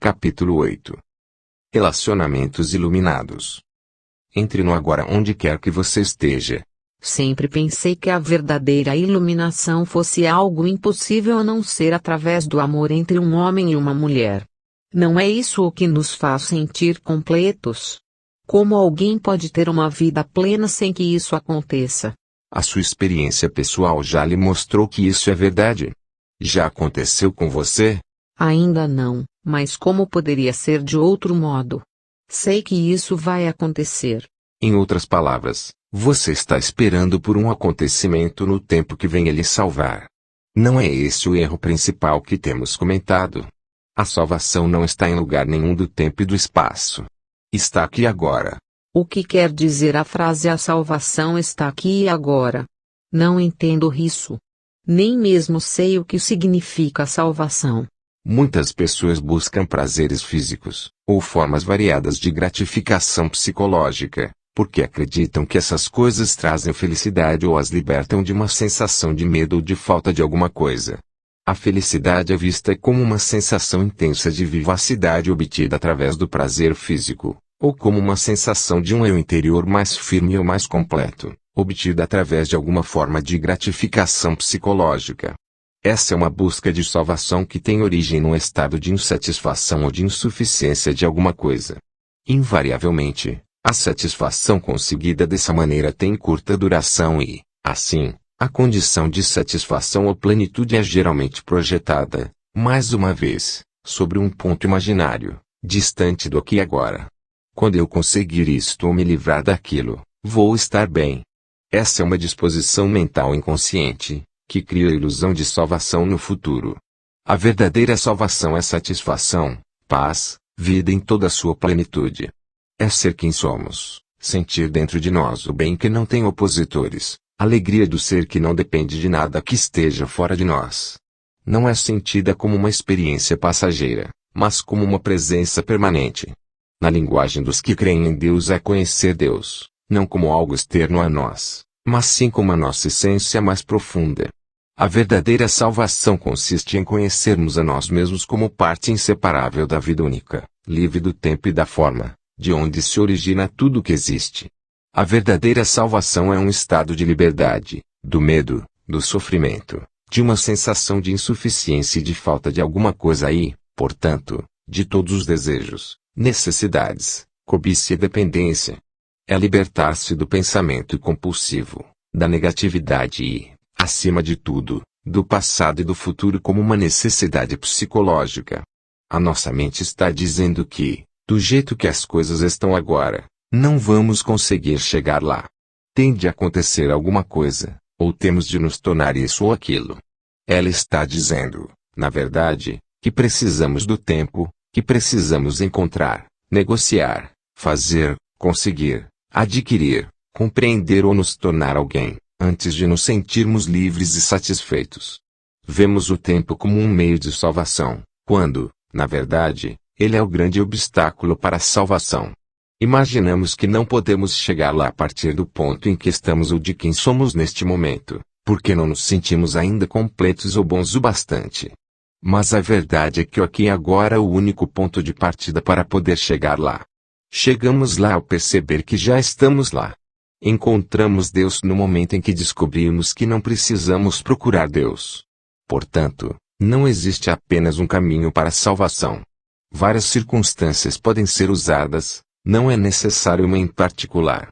Capítulo 8. Relacionamentos iluminados. Entre no agora onde quer que você esteja. Sempre pensei que a verdadeira iluminação fosse algo impossível a não ser através do amor entre um homem e uma mulher. Não é isso o que nos faz sentir completos? Como alguém pode ter uma vida plena sem que isso aconteça? A sua experiência pessoal já lhe mostrou que isso é verdade? Já aconteceu com você? Ainda não, mas como poderia ser de outro modo? Sei que isso vai acontecer. Em outras palavras, você está esperando por um acontecimento no tempo que venha lhe salvar. Não é esse o erro principal que temos comentado. A salvação não está em lugar nenhum do tempo e do espaço. Está aqui agora. O que quer dizer a frase "a salvação está aqui e agora"? Não entendo isso. Nem mesmo sei o que significa salvação. Muitas pessoas buscam prazeres físicos, ou formas variadas de gratificação psicológica, porque acreditam que essas coisas trazem felicidade ou as libertam de uma sensação de medo ou de falta de alguma coisa. A felicidade é vista como uma sensação intensa de vivacidade obtida através do prazer físico, ou como uma sensação de um eu interior mais firme ou mais completo, obtida através de alguma forma de gratificação psicológica. Essa é uma busca de salvação que tem origem num estado de insatisfação ou de insuficiência de alguma coisa. Invariavelmente, a satisfação conseguida dessa maneira tem curta duração e, assim, a condição de satisfação ou plenitude é geralmente projetada, mais uma vez, sobre um ponto imaginário, distante do aqui e agora. Quando eu conseguir isto ou me livrar daquilo, vou estar bem. Essa é uma disposição mental inconsciente, que cria a ilusão de salvação no futuro. A verdadeira salvação é satisfação, paz, vida em toda a sua plenitude. É ser quem somos, sentir dentro de nós o bem que não tem opositores, alegria do ser que não depende de nada que esteja fora de nós. Não é sentida como uma experiência passageira, mas como uma presença permanente. Na linguagem dos que creem em Deus é conhecer Deus, não como algo externo a nós, mas sim como a nossa essência mais profunda. A verdadeira salvação consiste em conhecermos a nós mesmos como parte inseparável da vida única, livre do tempo e da forma, de onde se origina tudo o que existe. A verdadeira salvação é um estado de liberdade, do medo, do sofrimento, de uma sensação de insuficiência e de falta de alguma coisa e, portanto, de todos os desejos, necessidades, cobiça e dependência. É libertar-se do pensamento compulsivo, da negatividade e, acima de tudo, do passado e do futuro como uma necessidade psicológica. A nossa mente está dizendo que, do jeito que as coisas estão agora, não vamos conseguir chegar lá. Tem de acontecer alguma coisa, ou temos de nos tornar isso ou aquilo. Ela está dizendo, na verdade, que precisamos do tempo, que precisamos encontrar, negociar, fazer, conseguir, adquirir, compreender ou nos tornar alguém, antes de nos sentirmos livres e satisfeitos. Vemos o tempo como um meio de salvação, quando, na verdade, ele é o grande obstáculo para a salvação. Imaginamos que não podemos chegar lá a partir do ponto em que estamos ou de quem somos neste momento, porque não nos sentimos ainda completos ou bons o bastante. Mas a verdade é que o aqui e agora é o único ponto de partida para poder chegar lá. Chegamos lá ao perceber que já estamos lá. Encontramos Deus no momento em que descobrimos que não precisamos procurar Deus. Portanto, não existe apenas um caminho para a salvação. Várias circunstâncias podem ser usadas, não é necessário uma em particular.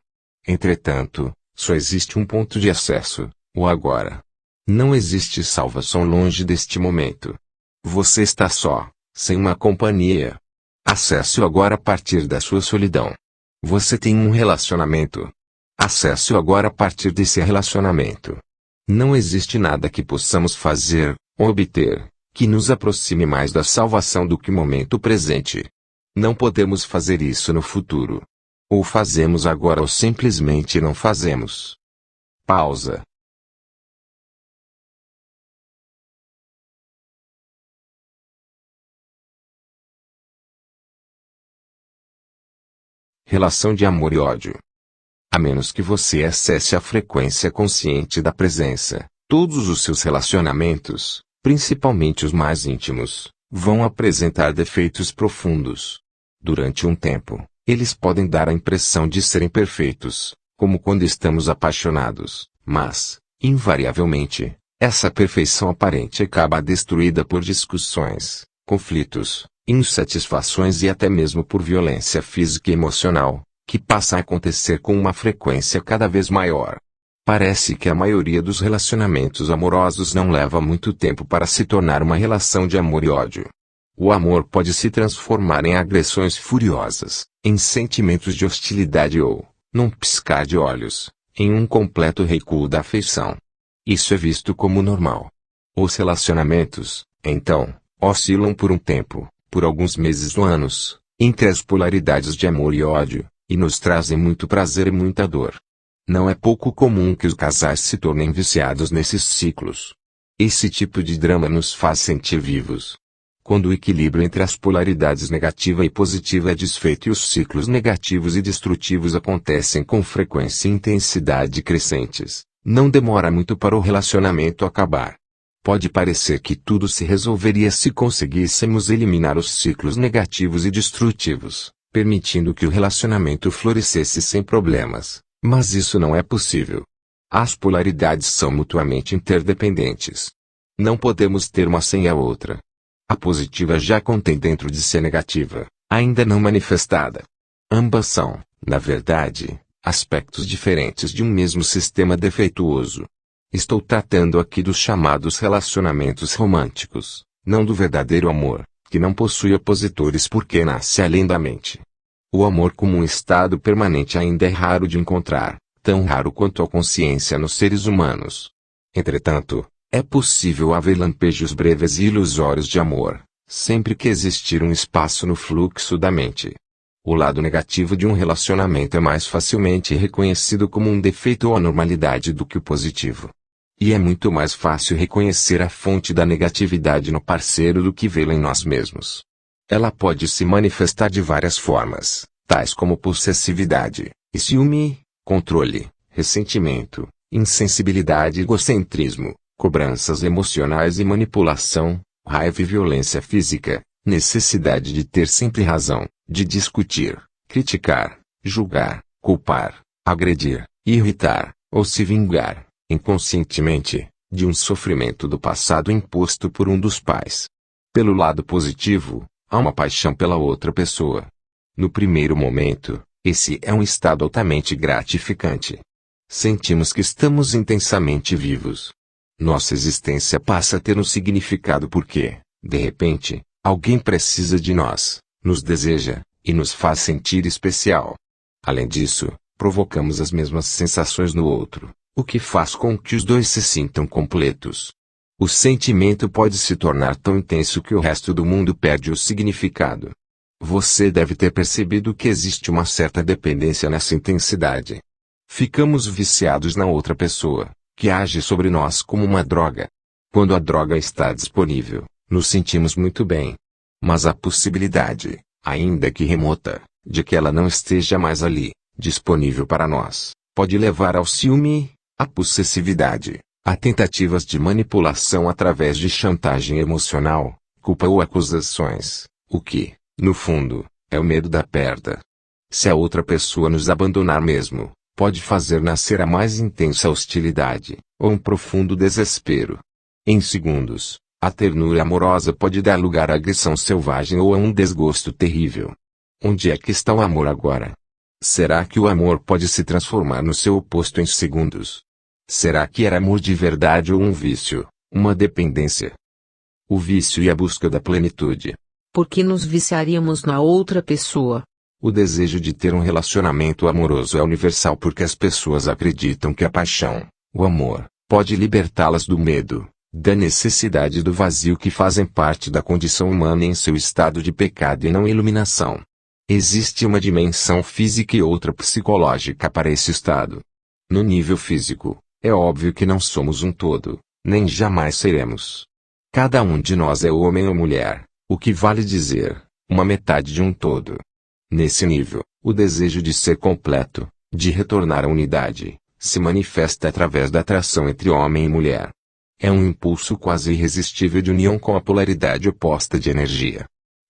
Entretanto, só existe um ponto de acesso, o agora. Não existe salvação longe deste momento. Você está só, sem uma companhia. Acesse-o agora a partir da sua solidão. Você tem um relacionamento. Acesse-o agora a partir desse relacionamento. Não existe nada que possamos fazer, ou obter, que nos aproxime mais da salvação do que o momento presente. Não podemos fazer isso no futuro. Ou fazemos agora ou simplesmente não fazemos. Pausa. Relação de amor e ódio. A menos que você acesse a frequência consciente da presença, todos os seus relacionamentos, principalmente os mais íntimos, vão apresentar defeitos profundos. Durante um tempo, eles podem dar a impressão de serem perfeitos, como quando estamos apaixonados, mas, invariavelmente, essa perfeição aparente acaba destruída por discussões, conflitos, insatisfações e até mesmo por violência física e emocional, que passa a acontecer com uma frequência cada vez maior. Parece que a maioria dos relacionamentos amorosos não leva muito tempo para se tornar uma relação de amor e ódio. O amor pode se transformar em agressões furiosas, em sentimentos de hostilidade ou, num piscar de olhos, em um completo recuo da afeição. Isso é visto como normal. Os relacionamentos, então, oscilam por um tempo, por alguns meses ou anos, entre as polaridades de amor e ódio, e nos trazem muito prazer e muita dor. Não é pouco comum que os casais se tornem viciados nesses ciclos. Esse tipo de drama nos faz sentir vivos. Quando o equilíbrio entre as polaridades negativa e positiva é desfeito e os ciclos negativos e destrutivos acontecem com frequência e intensidade crescentes, não demora muito para o relacionamento acabar. Pode parecer que tudo se resolveria se conseguíssemos eliminar os ciclos negativos e destrutivos, permitindo que o relacionamento florescesse sem problemas, mas isso não é possível. As polaridades são mutuamente interdependentes. Não podemos ter uma sem a outra. A positiva já contém dentro de si a negativa, ainda não manifestada. Ambas são, na verdade, aspectos diferentes de um mesmo sistema defeituoso. Estou tratando aqui dos chamados relacionamentos românticos, não do verdadeiro amor, que não possui opositores porque nasce além da mente. O amor como um estado permanente ainda é raro de encontrar, tão raro quanto a consciência nos seres humanos. Entretanto, é possível haver lampejos breves e ilusórios de amor, sempre que existir um espaço no fluxo da mente. O lado negativo de um relacionamento é mais facilmente reconhecido como um defeito ou anormalidade do que o positivo. E é muito mais fácil reconhecer a fonte da negatividade no parceiro do que vê-la em nós mesmos. Ela pode se manifestar de várias formas, tais como possessividade, e ciúme, controle, ressentimento, insensibilidade e egocentrismo, cobranças emocionais e manipulação, raiva e violência física, necessidade de ter sempre razão, de discutir, criticar, julgar, culpar, agredir, irritar, ou se vingar, inconscientemente, de um sofrimento do passado imposto por um dos pais. Pelo lado positivo, há uma paixão pela outra pessoa. No primeiro momento, esse é um estado altamente gratificante. Sentimos que estamos intensamente vivos. Nossa existência passa a ter um significado porque, de repente, alguém precisa de nós, nos deseja, e nos faz sentir especial. Além disso, provocamos as mesmas sensações no outro, o que faz com que os dois se sintam completos. O sentimento pode se tornar tão intenso que o resto do mundo perde o significado. Você deve ter percebido que existe uma certa dependência nessa intensidade. Ficamos viciados na outra pessoa, que age sobre nós como uma droga. Quando a droga está disponível, nos sentimos muito bem. Mas a possibilidade, ainda que remota, de que ela não esteja mais ali, disponível para nós, pode levar ao ciúme, à possessividade, a tentativas de manipulação através de chantagem emocional, culpa ou acusações, o que, no fundo, é o medo da perda. Se a outra pessoa nos abandonar mesmo, pode fazer nascer a mais intensa hostilidade, ou um profundo desespero. Em segundos, a ternura amorosa pode dar lugar à agressão selvagem ou a um desgosto terrível. Onde é que está o amor agora? Será que o amor pode se transformar no seu oposto em segundos? Será que era amor de verdade ou um vício, uma dependência? O vício e a busca da plenitude. Por que nos viciaríamos na outra pessoa? O desejo de ter um relacionamento amoroso é universal porque as pessoas acreditam que a paixão, o amor, pode libertá-las do medo, da necessidade e do vazio que fazem parte da condição humana em seu estado de pecado e não iluminação. Existe uma dimensão física e outra psicológica para esse estado. No nível físico, é óbvio que não somos um todo, nem jamais seremos. Cada um de nós é homem ou mulher, o que vale dizer, uma metade de um todo. Nesse nível, o desejo de ser completo, de retornar à unidade, se manifesta através da atração entre homem e mulher. É um impulso quase irresistível de união com a polaridade oposta de energia.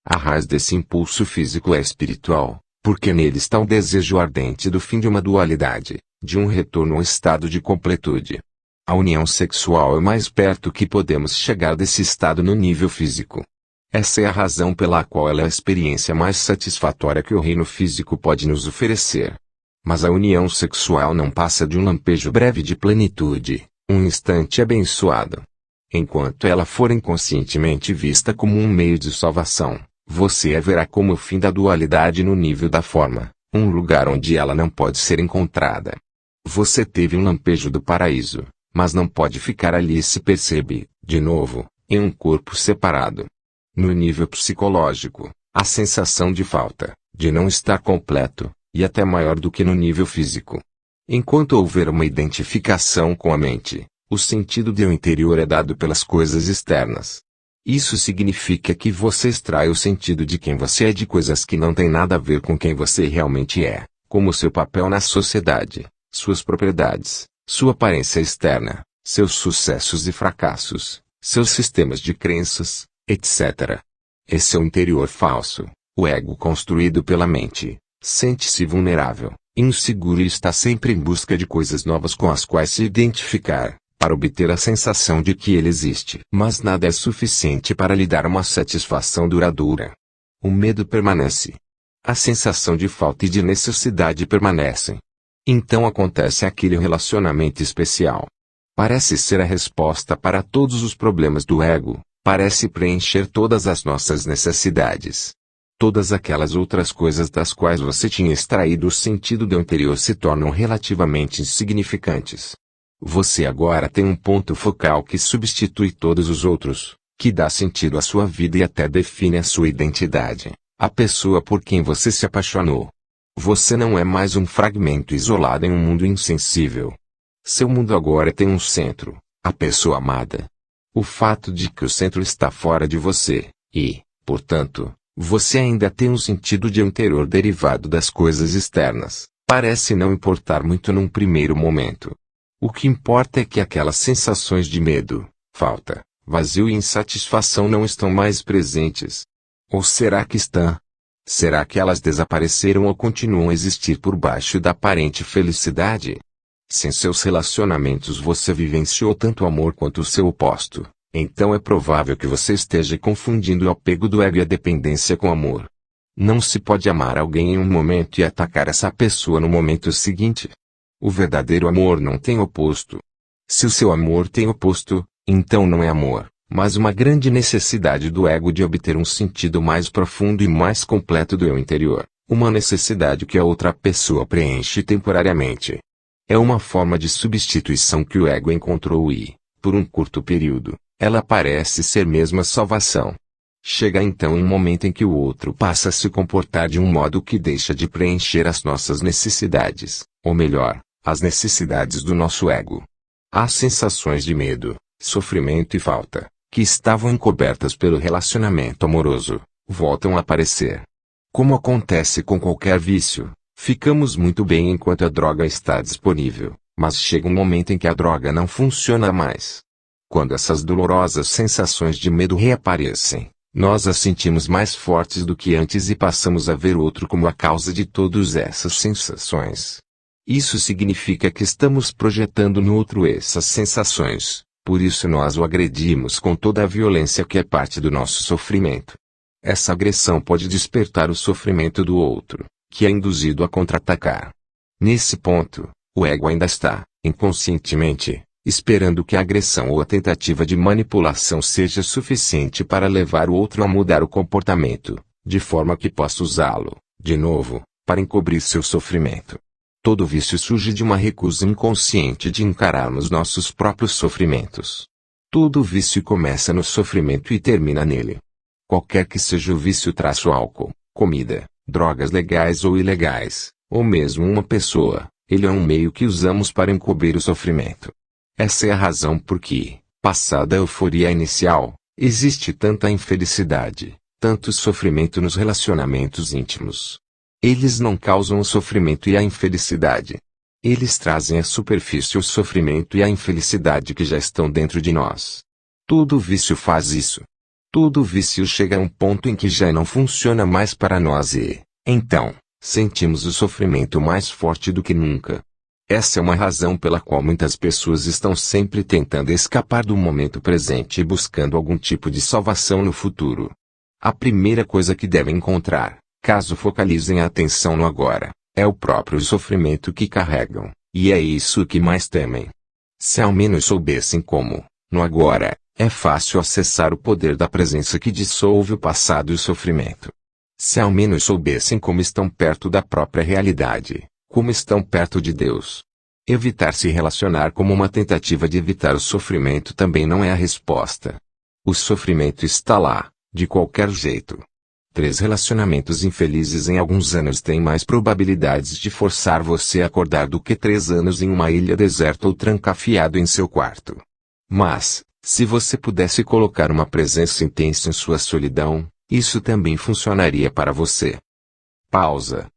A raiz desse impulso físico é espiritual, porque nele está o desejo ardente do fim de uma dualidade, de um retorno ao estado de completude. A união sexual é o mais perto que podemos chegar desse estado no nível físico. Essa é a razão pela qual ela é a experiência mais satisfatória que o reino físico pode nos oferecer. Mas a união sexual não passa de um lampejo breve de plenitude, um instante abençoado. Enquanto ela for inconscientemente vista como um meio de salvação, você a verá como o fim da dualidade no nível da forma, um lugar onde ela não pode ser encontrada. Você teve um lampejo do paraíso, mas não pode ficar ali e se percebe, de novo, em um corpo separado. No nível psicológico, a sensação de falta, de não estar completo, e até maior do que no nível físico. Enquanto houver uma identificação com a mente, o sentido do interior é dado pelas coisas externas. Isso significa que você extrai o sentido de quem você é de coisas que não têm nada a ver com quem você realmente é, como seu papel na sociedade, suas propriedades, sua aparência externa, seus sucessos e fracassos, seus sistemas de crenças, etc. Esse é o interior falso, o ego construído pela mente. Sente-se vulnerável, inseguro e está sempre em busca de coisas novas com as quais se identificar, para obter a sensação de que ele existe. Mas nada é suficiente para lhe dar uma satisfação duradoura. O medo permanece. A sensação de falta e de necessidade permanecem. Então acontece aquele relacionamento especial. Parece ser a resposta para todos os problemas do ego, parece preencher todas as nossas necessidades. Todas aquelas outras coisas das quais você tinha extraído o sentido do anterior se tornam relativamente insignificantes. Você agora tem um ponto focal que substitui todos os outros, que dá sentido à sua vida e até define a sua identidade, a pessoa por quem você se apaixonou. Você não é mais um fragmento isolado em um mundo insensível. Seu mundo agora tem um centro, a pessoa amada. O fato de que o centro está fora de você, e, portanto, você ainda tem um sentido de interior derivado das coisas externas, parece não importar muito num primeiro momento. O que importa é que aquelas sensações de medo, falta, vazio e insatisfação não estão mais presentes. Ou será que estão? Será que elas desapareceram ou continuam a existir por baixo da aparente felicidade? Se em seus relacionamentos você vivenciou tanto o amor quanto o seu oposto, então é provável que você esteja confundindo o apego do ego e a dependência com amor. Não se pode amar alguém em um momento e atacar essa pessoa no momento seguinte. O verdadeiro amor não tem oposto. Se o seu amor tem oposto, então não é amor, mas uma grande necessidade do ego de obter um sentido mais profundo e mais completo do eu interior, uma necessidade que a outra pessoa preenche temporariamente. É uma forma de substituição que o ego encontrou e, por um curto período, ela parece ser mesmo a salvação. Chega então um momento em que o outro passa a se comportar de um modo que deixa de preencher as nossas necessidades, ou melhor, as necessidades do nosso ego. As sensações de medo, sofrimento e falta, que estavam encobertas pelo relacionamento amoroso, voltam a aparecer. Como acontece com qualquer vício, ficamos muito bem enquanto a droga está disponível, mas chega um momento em que a droga não funciona mais. Quando essas dolorosas sensações de medo reaparecem, nós as sentimos mais fortes do que antes e passamos a ver o outro como a causa de todas essas sensações. Isso significa que estamos projetando no outro essas sensações, por isso nós o agredimos com toda a violência que é parte do nosso sofrimento. Essa agressão pode despertar o sofrimento do outro, que é induzido a contra-atacar. Nesse ponto, o ego ainda está, inconscientemente, esperando que a agressão ou a tentativa de manipulação seja suficiente para levar o outro a mudar o comportamento, de forma que possa usá-lo, de novo, para encobrir seu sofrimento. Todo vício surge de uma recusa inconsciente de encararmos nossos próprios sofrimentos. Todo vício começa no sofrimento e termina nele. Qualquer que seja o vício, álcool, comida, drogas legais ou ilegais, ou mesmo uma pessoa, ele é um meio que usamos para encobrir o sofrimento. Essa é a razão por que, passada a euforia inicial, existe tanta infelicidade, tanto sofrimento nos relacionamentos íntimos. Eles não causam o sofrimento e a infelicidade. Eles trazem à superfície o sofrimento e a infelicidade que já estão dentro de nós. Todo vício faz isso. Todo vício chega a um ponto em que já não funciona mais para nós e, então, sentimos o sofrimento mais forte do que nunca. Essa é uma razão pela qual muitas pessoas estão sempre tentando escapar do momento presente e buscando algum tipo de salvação no futuro. A primeira coisa que devem encontrar, caso focalizem a atenção no agora, é o próprio sofrimento que carregam, e é isso que mais temem. Se ao menos soubessem como, no agora, é fácil acessar o poder da presença que dissolve o passado e o sofrimento. Se ao menos soubessem como estão perto da própria realidade, como estão perto de Deus. Evitar se relacionar como uma tentativa de evitar o sofrimento também não é a resposta. O sofrimento está lá, de qualquer jeito. 3 relacionamentos infelizes em alguns anos têm mais probabilidades de forçar você a acordar do que 3 anos em uma ilha deserta ou trancafiado em seu quarto. Mas, se você pudesse colocar uma presença intensa em sua solidão, isso também funcionaria para você. Pausa.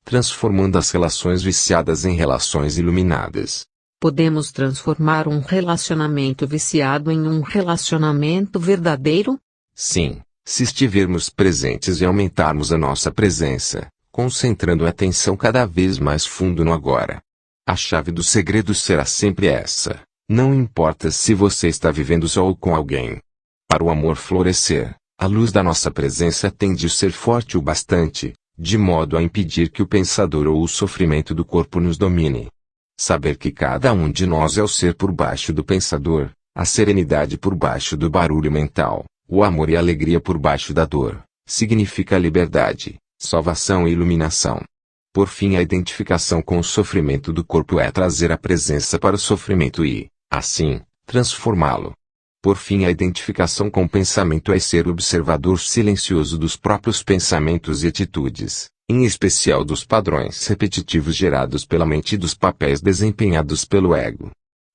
Transformando as relações viciadas em relações iluminadas. Podemos transformar um relacionamento viciado em um relacionamento verdadeiro? Sim, se estivermos presentes e aumentarmos a nossa presença, concentrando a atenção cada vez mais fundo no agora. A chave do segredo será sempre essa: não importa se você está vivendo só ou com alguém. Para o amor florescer, a luz da nossa presença tem de ser forte o bastante, de modo a impedir que o pensador ou o sofrimento do corpo nos domine. Saber que cada um de nós é o ser por baixo do pensador, a serenidade por baixo do barulho mental, o amor e a alegria por baixo da dor, significa liberdade, salvação e iluminação. Por fim, a identificação com o sofrimento do corpo é trazer a presença para o sofrimento e, assim, transformá-lo. Por fim, a identificação com o pensamento é ser o observador silencioso dos próprios pensamentos e atitudes, em especial dos padrões repetitivos gerados pela mente e dos papéis desempenhados pelo ego.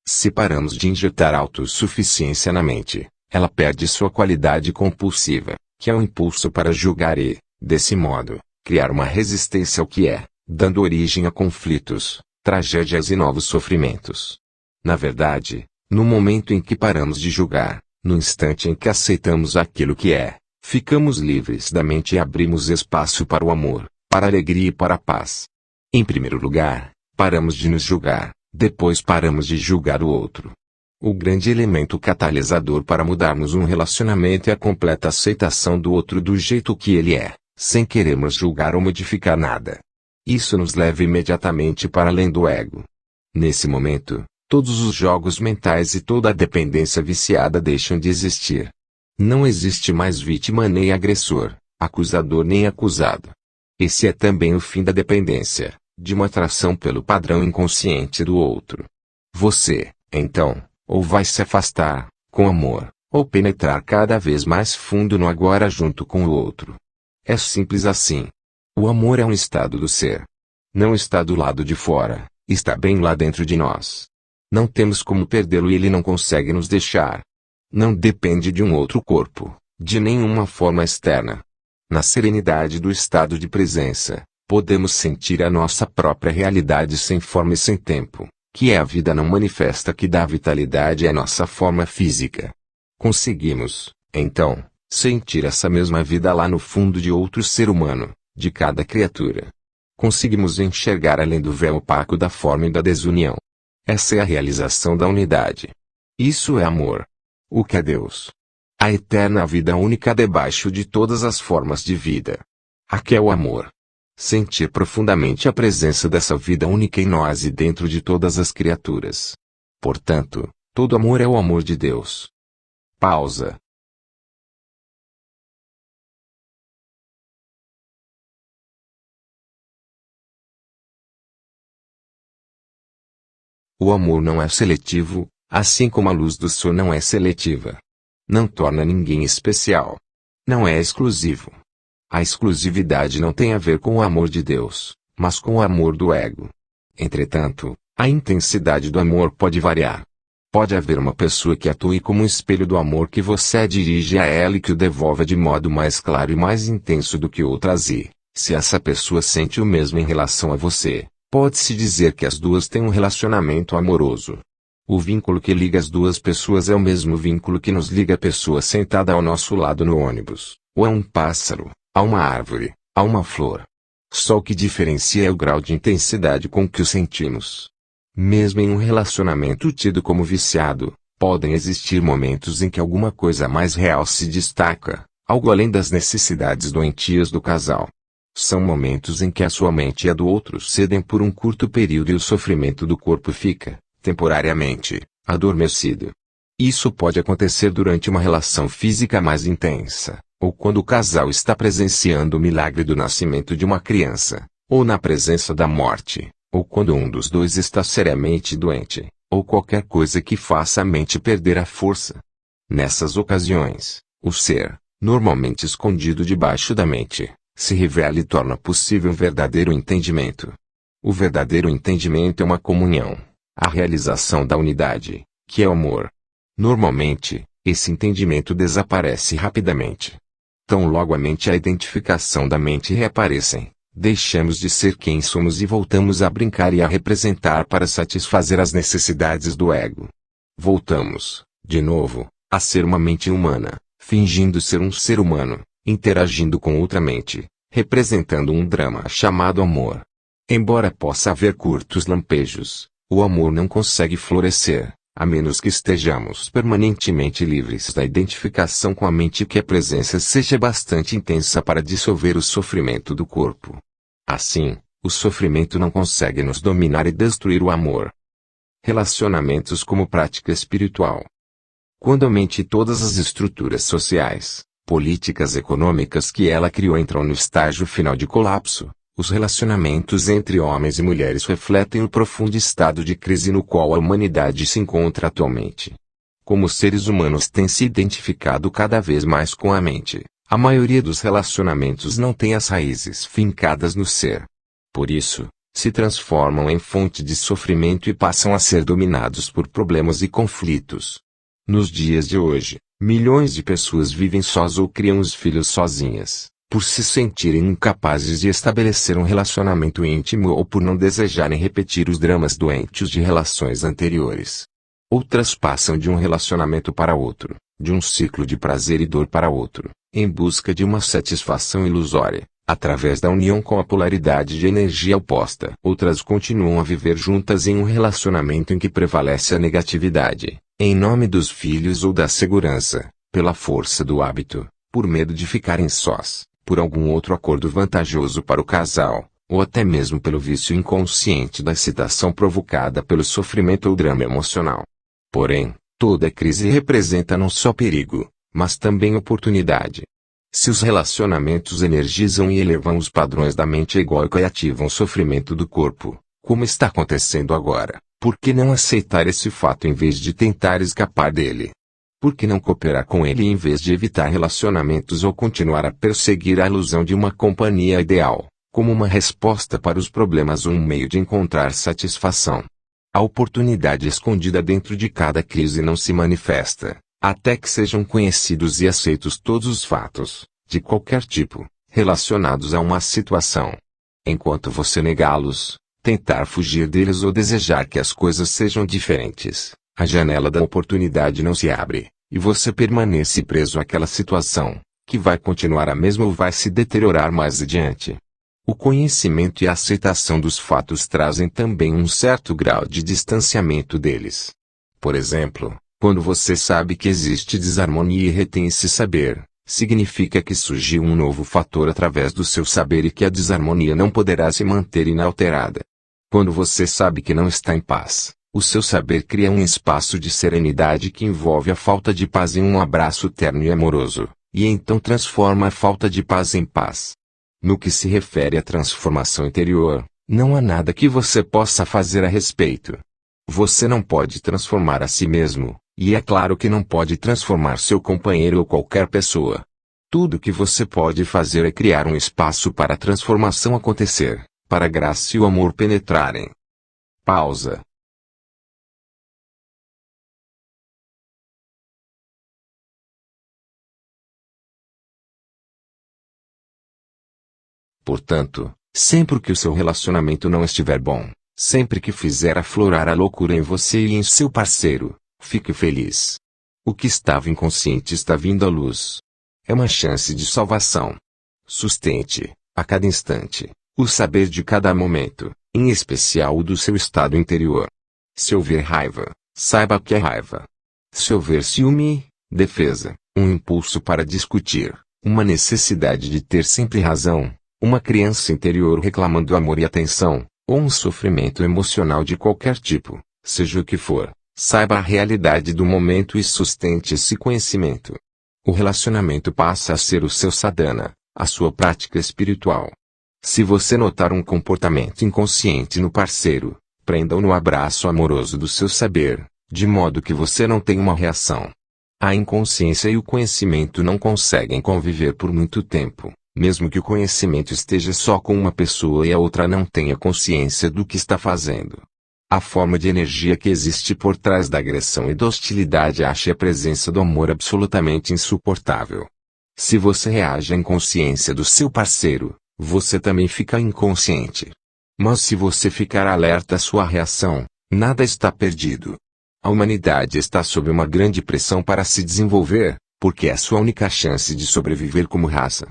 Se paramos de injetar autossuficiência na mente, ela perde sua qualidade compulsiva, que é o impulso para julgar e, desse modo, criar uma resistência ao que é, dando origem a conflitos, tragédias e novos sofrimentos. Na verdade, no momento em que paramos de julgar, no instante em que aceitamos aquilo que é, ficamos livres da mente e abrimos espaço para o amor, para a alegria e para a paz. Em primeiro lugar, paramos de nos julgar, depois paramos de julgar o outro. O grande elemento catalisador para mudarmos um relacionamento é a completa aceitação do outro do jeito que ele é, sem querermos julgar ou modificar nada. Isso nos leva imediatamente para além do ego. Nesse momento, todos os jogos mentais e toda a dependência viciada deixam de existir. Não existe mais vítima nem agressor, acusador nem acusado. Esse é também o fim da dependência, de uma atração pelo padrão inconsciente do outro. Você, então, ou vai se afastar, com amor, ou penetrar cada vez mais fundo no agora junto com o outro. É simples assim. O amor é um estado do ser. Não está do lado de fora, está bem lá dentro de nós. Não temos como perdê-lo e ele não consegue nos deixar. Não depende de um outro corpo, de nenhuma forma externa. Na serenidade do estado de presença, podemos sentir a nossa própria realidade sem forma e sem tempo, que é a vida não manifesta que dá vitalidade à nossa forma física. Conseguimos, então, sentir essa mesma vida lá no fundo de outro ser humano, de cada criatura. Conseguimos enxergar além do véu opaco da forma e da desunião. Essa é a realização da unidade. Isso é amor. O que é Deus? A eterna vida única debaixo de todas as formas de vida. Aqui é o amor. Sentir profundamente a presença dessa vida única em nós e dentro de todas as criaturas. Portanto, todo amor é o amor de Deus. Pausa. O amor não é seletivo, assim como a luz do sol não é seletiva. Não torna ninguém especial. Não é exclusivo. A exclusividade não tem a ver com o amor de Deus, mas com o amor do ego. Entretanto, a intensidade do amor pode variar. Pode haver uma pessoa que atue como um espelho do amor que você dirige a ela e que o devolva de modo mais claro e mais intenso do que outras e, se essa pessoa sente o mesmo em relação a você, pode-se dizer que as duas têm um relacionamento amoroso. O vínculo que liga as duas pessoas é o mesmo vínculo que nos liga a pessoa sentada ao nosso lado no ônibus, ou a um pássaro, a uma árvore, a uma flor. Só o que diferencia é o grau de intensidade com que o sentimos. Mesmo em um relacionamento tido como viciado, podem existir momentos em que alguma coisa mais real se destaca, algo além das necessidades doentias do casal. São momentos em que a sua mente e a do outro cedem por um curto período e o sofrimento do corpo fica, temporariamente, adormecido. Isso pode acontecer durante uma relação física mais intensa, ou quando o casal está presenciando o milagre do nascimento de uma criança, ou na presença da morte, ou quando um dos dois está seriamente doente, ou qualquer coisa que faça a mente perder a força. Nessas ocasiões, o ser, normalmente escondido debaixo da mente, se revela e torna possível um verdadeiro entendimento. O verdadeiro entendimento é uma comunhão, a realização da unidade, que é o amor. Normalmente, esse entendimento desaparece rapidamente. Tão logo a mente e a identificação da mente reaparecem, deixamos de ser quem somos e voltamos a brincar e a representar para satisfazer as necessidades do ego. Voltamos, de novo, a ser uma mente humana, fingindo ser um ser humano, interagindo com outra mente, representando um drama chamado amor. Embora possa haver curtos lampejos, o amor não consegue florescer, a menos que estejamos permanentemente livres da identificação com a mente e que a presença seja bastante intensa para dissolver o sofrimento do corpo. Assim, o sofrimento não consegue nos dominar e destruir o amor. Relacionamentos como prática espiritual. Quando a mente e todas as estruturas sociais, políticas e econômicas que ela criou entram no estágio final de colapso, os relacionamentos entre homens e mulheres refletem o profundo estado de crise no qual a humanidade se encontra atualmente. Como os seres humanos têm se identificado cada vez mais com a mente, a maioria dos relacionamentos não tem as raízes fincadas no ser. Por isso, se transformam em fonte de sofrimento e passam a ser dominados por problemas e conflitos. Nos dias de hoje, milhões de pessoas vivem sós ou criam os filhos sozinhas, por se sentirem incapazes de estabelecer um relacionamento íntimo ou por não desejarem repetir os dramas doentes de relações anteriores. Outras passam de um relacionamento para outro, de um ciclo de prazer e dor para outro, em busca de uma satisfação ilusória, através da união com a polaridade de energia oposta. Outras continuam a viver juntas em um relacionamento em que prevalece a negatividade, em nome dos filhos ou da segurança, pela força do hábito, por medo de ficarem sós, por algum outro acordo vantajoso para o casal, ou até mesmo pelo vício inconsciente da excitação provocada pelo sofrimento ou drama emocional. Porém, toda crise representa não só perigo, mas também oportunidade. Se os relacionamentos energizam e elevam os padrões da mente egóica e ativam o sofrimento do corpo, como está acontecendo agora, por que não aceitar esse fato em vez de tentar escapar dele? Por que não cooperar com ele em vez de evitar relacionamentos ou continuar a perseguir a ilusão de uma companhia ideal, como uma resposta para os problemas ou um meio de encontrar satisfação? A oportunidade escondida dentro de cada crise não se manifesta, até que sejam conhecidos e aceitos todos os fatos, de qualquer tipo, relacionados a uma situação. Enquanto você negá-los, tentar fugir deles ou desejar que as coisas sejam diferentes, a janela da oportunidade não se abre, e você permanece preso àquela situação, que vai continuar a mesma ou vai se deteriorar mais adiante. O conhecimento e a aceitação dos fatos trazem também um certo grau de distanciamento deles. Por exemplo, quando você sabe que existe desarmonia e retém esse saber, significa que surgiu um novo fator através do seu saber e que a desarmonia não poderá se manter inalterada. Quando você sabe que não está em paz, o seu saber cria um espaço de serenidade que envolve a falta de paz em um abraço terno e amoroso, e então transforma a falta de paz em paz. No que se refere à transformação interior, não há nada que você possa fazer a respeito. Você não pode transformar a si mesmo, e é claro que não pode transformar seu companheiro ou qualquer pessoa. Tudo que você pode fazer é criar um espaço para a transformação acontecer, para a graça e o amor penetrarem. Pausa. Portanto, sempre que o seu relacionamento não estiver bom, sempre que fizer aflorar a loucura em você e em seu parceiro, fique feliz. O que estava inconsciente está vindo à luz. É uma chance de salvação. Sustente, a cada instante, o saber de cada momento, em especial o do seu estado interior. Se houver raiva, saiba que é raiva. Se houver ciúme, defesa, um impulso para discutir, uma necessidade de ter sempre razão, uma criança interior reclamando amor e atenção, ou um sofrimento emocional de qualquer tipo, seja o que for, saiba a realidade do momento e sustente esse conhecimento. O relacionamento passa a ser o seu sadhana, a sua prática espiritual. Se você notar um comportamento inconsciente no parceiro, prenda-o no abraço amoroso do seu saber, de modo que você não tenha uma reação. A inconsciência e o conhecimento não conseguem conviver por muito tempo, mesmo que o conhecimento esteja só com uma pessoa e a outra não tenha consciência do que está fazendo. A forma de energia que existe por trás da agressão e da hostilidade acha a presença do amor absolutamente insuportável. Se você reage à inconsciência do seu parceiro, você também fica inconsciente. Mas se você ficar alerta à sua reação, nada está perdido. A humanidade está sob uma grande pressão para se desenvolver, porque é a sua única chance de sobreviver como raça.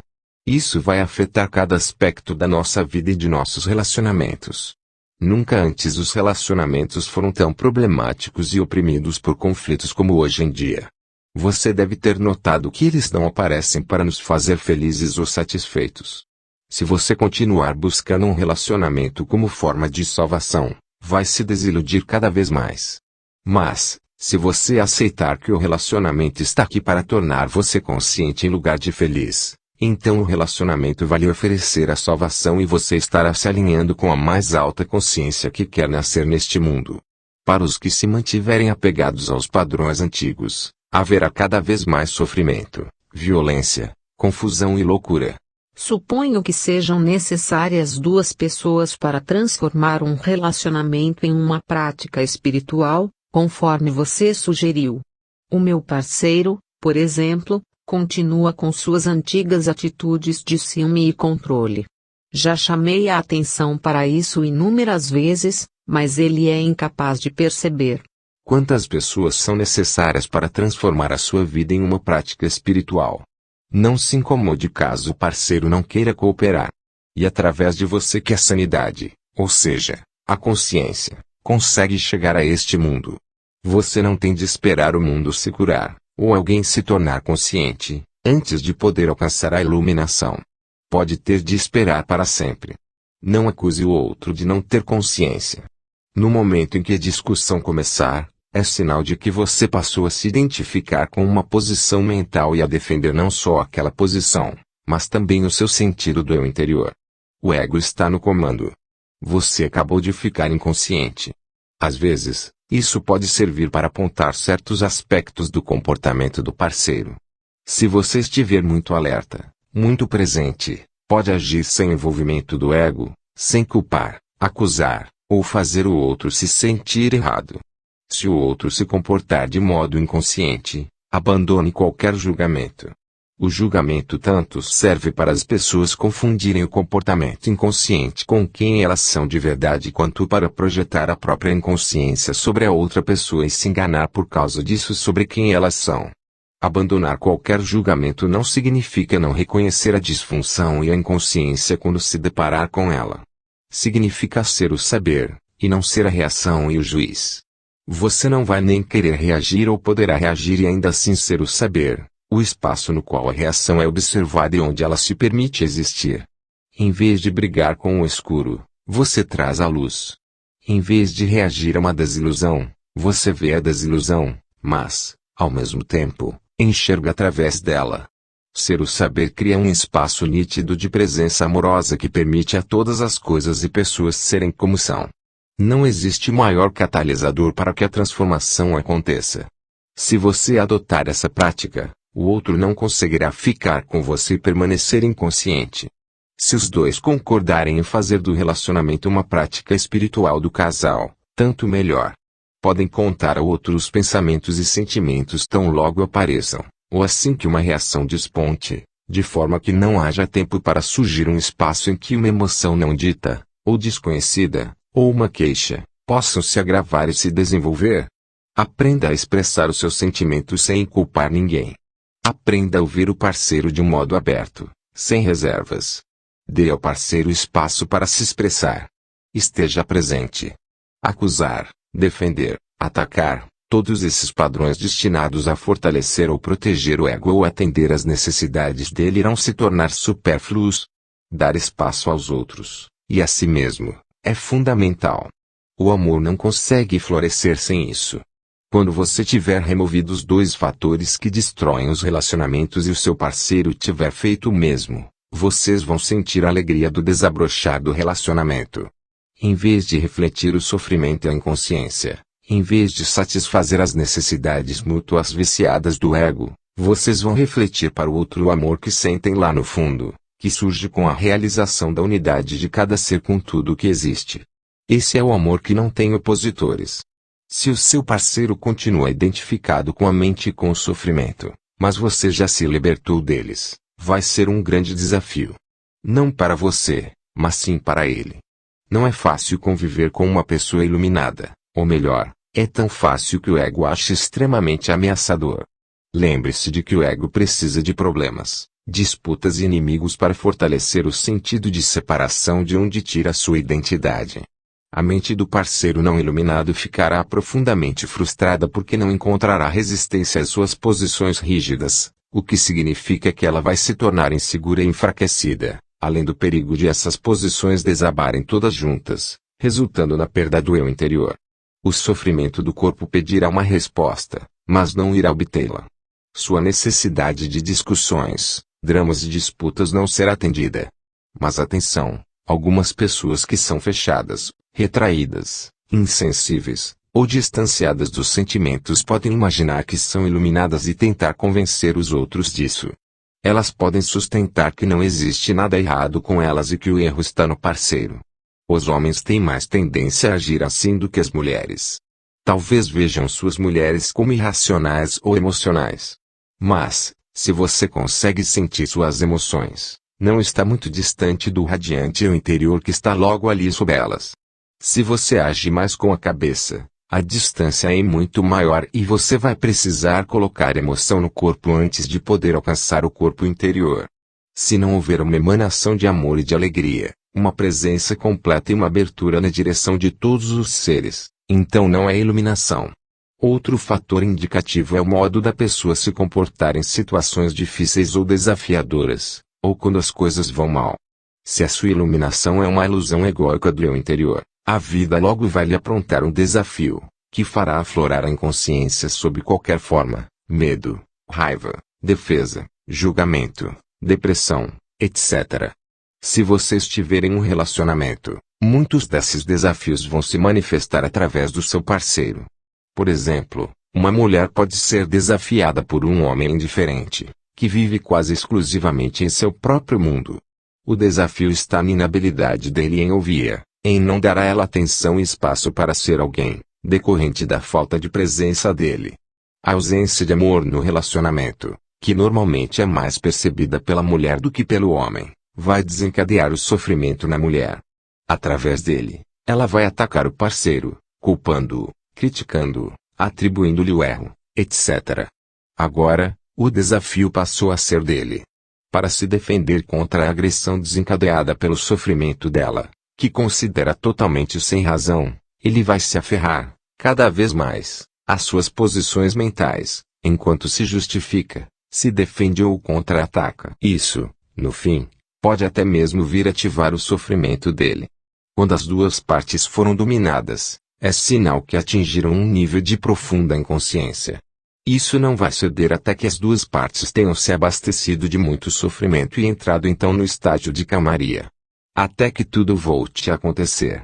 Isso vai afetar cada aspecto da nossa vida e de nossos relacionamentos. Nunca antes os relacionamentos foram tão problemáticos e oprimidos por conflitos como hoje em dia. Você deve ter notado que eles não aparecem para nos fazer felizes ou satisfeitos. Se você continuar buscando um relacionamento como forma de salvação, vai se desiludir cada vez mais. Mas, se você aceitar que o relacionamento está aqui para tornar você consciente em lugar de feliz, então o relacionamento vai lhe oferecer a salvação e você estará se alinhando com a mais alta consciência que quer nascer neste mundo. Para os que se mantiverem apegados aos padrões antigos, haverá cada vez mais sofrimento, violência, confusão e loucura. Suponho que sejam necessárias duas pessoas para transformar um relacionamento em uma prática espiritual, conforme você sugeriu. O meu parceiro, por exemplo, continua com suas antigas atitudes de ciúme e controle. Já chamei a atenção para isso inúmeras vezes, mas ele é incapaz de perceber. Quantas pessoas são necessárias para transformar a sua vida em uma prática espiritual? Não se incomode caso o parceiro não queira cooperar. E através de você que a sanidade, ou seja, a consciência, consegue chegar a este mundo. Você não tem de esperar o mundo se curar, ou alguém se tornar consciente, antes de poder alcançar a iluminação. Pode ter de esperar para sempre. Não acuse o outro de não ter consciência. No momento em que a discussão começar, é sinal de que você passou a se identificar com uma posição mental e a defender não só aquela posição, mas também o seu sentido do eu interior. O ego está no comando. Você acabou de ficar inconsciente. Às vezes, isso pode servir para apontar certos aspectos do comportamento do parceiro. Se você estiver muito alerta, muito presente, pode agir sem envolvimento do ego, sem culpar, acusar, ou fazer o outro se sentir errado. Se o outro se comportar de modo inconsciente, abandone qualquer julgamento. O julgamento tanto serve para as pessoas confundirem o comportamento inconsciente com quem elas são de verdade quanto para projetar a própria inconsciência sobre a outra pessoa e se enganar por causa disso sobre quem elas são. Abandonar qualquer julgamento não significa não reconhecer a disfunção e a inconsciência quando se deparar com ela. Significa ser o saber, e não ser a reação e o juiz. Você não vai nem querer reagir ou poderá reagir e ainda assim ser o saber, o espaço no qual a reação é observada e onde ela se permite existir. Em vez de brigar com o escuro, você traz a luz. Em vez de reagir a uma desilusão, você vê a desilusão, mas, ao mesmo tempo, enxerga através dela. Ser o saber cria um espaço nítido de presença amorosa que permite a todas as coisas e pessoas serem como são. Não existe maior catalisador para que a transformação aconteça. Se você adotar essa prática, o outro não conseguirá ficar com você e permanecer inconsciente. Se os dois concordarem em fazer do relacionamento uma prática espiritual do casal, tanto melhor. Podem contar ao outro os pensamentos e sentimentos tão logo apareçam, ou assim que uma reação desponte, de forma que não haja tempo para surgir um espaço em que uma emoção não dita, ou desconhecida, ou uma queixa, possam se agravar e se desenvolver. Aprenda a expressar os seus sentimentos sem culpar ninguém. Aprenda a ouvir o parceiro de um modo aberto, sem reservas. Dê ao parceiro espaço para se expressar. Esteja presente. Acusar, defender, atacar, todos esses padrões destinados a fortalecer ou proteger o ego ou atender às necessidades dele irão se tornar supérfluos. Dar espaço aos outros, e a si mesmo, é fundamental. O amor não consegue florescer sem isso. Quando você tiver removido os dois fatores que destroem os relacionamentos e o seu parceiro tiver feito o mesmo, vocês vão sentir a alegria do desabrochar do relacionamento. Em vez de refletir o sofrimento e a inconsciência, em vez de satisfazer as necessidades mútuas viciadas do ego, vocês vão refletir para o outro o amor que sentem lá no fundo, que surge com a realização da unidade de cada ser com tudo o que existe. Esse é o amor que não tem opositores. Se o seu parceiro continua identificado com a mente e com o sofrimento, mas você já se libertou deles, vai ser um grande desafio. Não para você, mas sim para ele. Não é fácil conviver com uma pessoa iluminada, ou melhor, é tão fácil que o ego acha extremamente ameaçador. Lembre-se de que o ego precisa de problemas, disputas e inimigos para fortalecer o sentido de separação de onde tira sua identidade. A mente do parceiro não iluminado ficará profundamente frustrada porque não encontrará resistência às suas posições rígidas, o que significa que ela vai se tornar insegura e enfraquecida, além do perigo de essas posições desabarem todas juntas, resultando na perda do eu interior. O sofrimento do corpo pedirá uma resposta, mas não irá obtê-la. Sua necessidade de discussões, dramas e disputas não será atendida. Mas atenção, algumas pessoas que são fechadas, retraídas, insensíveis, ou distanciadas dos sentimentos podem imaginar que são iluminadas e tentar convencer os outros disso. Elas podem sustentar que não existe nada errado com elas e que o erro está no parceiro. Os homens têm mais tendência a agir assim do que as mulheres. Talvez vejam suas mulheres como irracionais ou emocionais. Mas, se você consegue sentir suas emoções, não está muito distante do radiante eu interior que está logo ali sob elas. Se você age mais com a cabeça, a distância é muito maior e você vai precisar colocar emoção no corpo antes de poder alcançar o corpo interior. Se não houver uma emanação de amor e de alegria, uma presença completa e uma abertura na direção de todos os seres, então não é iluminação. Outro fator indicativo é o modo da pessoa se comportar em situações difíceis ou desafiadoras, ou quando as coisas vão mal. Se a sua iluminação é uma ilusão egóica do eu interior, a vida logo vai lhe aprontar um desafio, que fará aflorar a inconsciência sob qualquer forma, medo, raiva, defesa, julgamento, depressão, etc. Se você estiver em um relacionamento, muitos desses desafios vão se manifestar através do seu parceiro. Por exemplo, uma mulher pode ser desafiada por um homem indiferente, que vive quase exclusivamente em seu próprio mundo. O desafio está na inabilidade dele em ouvir, em não dar a ela atenção e espaço para ser alguém, decorrente da falta de presença dele. A ausência de amor no relacionamento, que normalmente é mais percebida pela mulher do que pelo homem, vai desencadear o sofrimento na mulher. Através dele, ela vai atacar o parceiro, culpando-o, criticando-o, atribuindo-lhe o erro, etc. Agora, o desafio passou a ser dele. Para se defender contra a agressão desencadeada pelo sofrimento dela, que considera totalmente sem razão, ele vai se aferrar, cada vez mais, às suas posições mentais, enquanto se justifica, se defende ou contra-ataca. Isso, no fim, pode até mesmo vir ativar o sofrimento dele. Quando as duas partes foram dominadas, é sinal que atingiram um nível de profunda inconsciência. Isso não vai ceder até que as duas partes tenham se abastecido de muito sofrimento e entrado então no estágio de calmaria. Até que tudo volte a acontecer.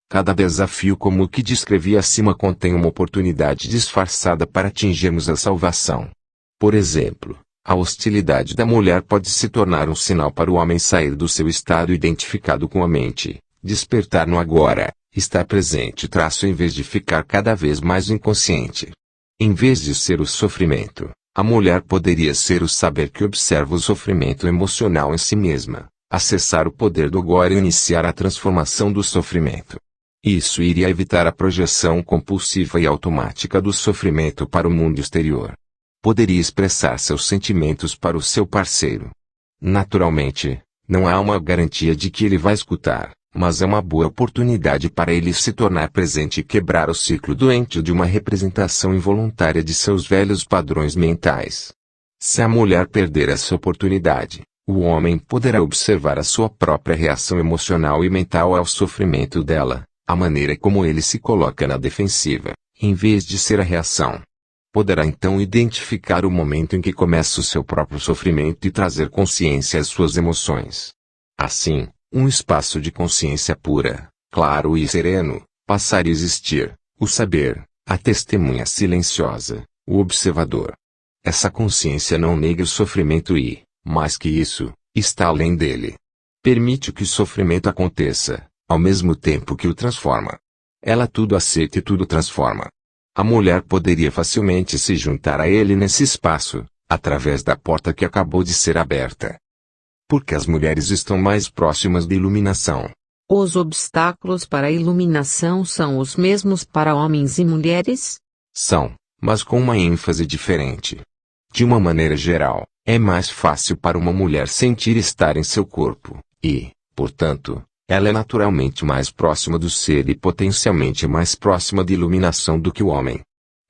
Cada desafio como o que descrevi acima contém uma oportunidade disfarçada para atingirmos a salvação. Por exemplo, a hostilidade da mulher pode se tornar um sinal para o homem sair do seu estado identificado com a mente, despertar no agora, estar presente em vez de ficar cada vez mais inconsciente. Em vez de ser o sofrimento, A mulher poderia ser o saber que observa o sofrimento emocional em si mesma, acessar o poder do agora e iniciar a transformação do sofrimento. Isso iria evitar a projeção compulsiva e automática do sofrimento para o mundo exterior. Poderia expressar seus sentimentos para o seu parceiro. Naturalmente, não há uma garantia de que ele vai escutar, mas é uma boa oportunidade para ele se tornar presente e quebrar o ciclo doente de uma representação involuntária de seus velhos padrões mentais. Se a mulher perder essa oportunidade, o homem poderá observar a sua própria reação emocional e mental ao sofrimento dela, a maneira como ele se coloca na defensiva, em vez de ser a reação. Poderá então identificar o momento em que começa o seu próprio sofrimento e trazer consciência às suas emoções. Assim, um espaço de consciência pura, claro e sereno, passar a existir, o saber, a testemunha silenciosa, o observador. Essa consciência não nega o sofrimento e, mais que isso, está além dele. Permite que o sofrimento aconteça, ao mesmo tempo que o transforma. Ela tudo aceita e tudo transforma. A mulher poderia facilmente se juntar a ele nesse espaço, através da porta que acabou de ser aberta. Porque as mulheres estão mais próximas da iluminação. Os obstáculos para a iluminação são os mesmos para homens e mulheres? São, mas com uma ênfase diferente. De uma maneira geral, é mais fácil para uma mulher sentir estar em seu corpo, e, portanto, ela é naturalmente mais próxima do ser e potencialmente mais próxima da iluminação do que o homem.